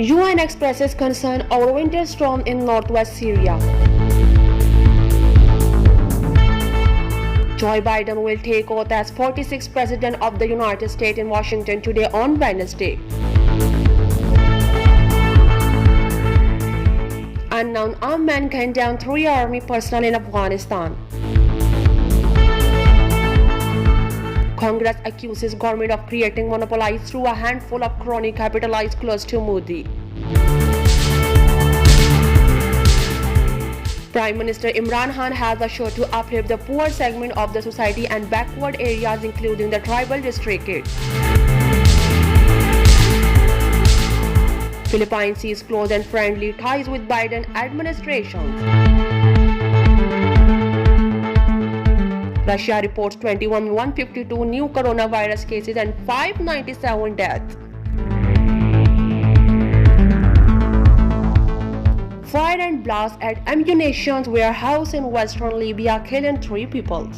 UN expresses concern over winter storm in northwest Syria. Joe Biden will take oath as 46th President of the United States in Washington today on Wednesday. Unknown armed men gunned down 3 army personnel in Afghanistan. Congress accuses government of creating monopolies through a handful of crony capitalized close to Modi. Prime Minister Imran Khan has assured to uplift the poor segment of the society and backward areas including the tribal district. Philippines sees close and friendly ties with Biden administration. Russia reports 21,152 new coronavirus cases and 597 deaths. Fire and blast at ammunition warehouse in western Libya killing 3 people.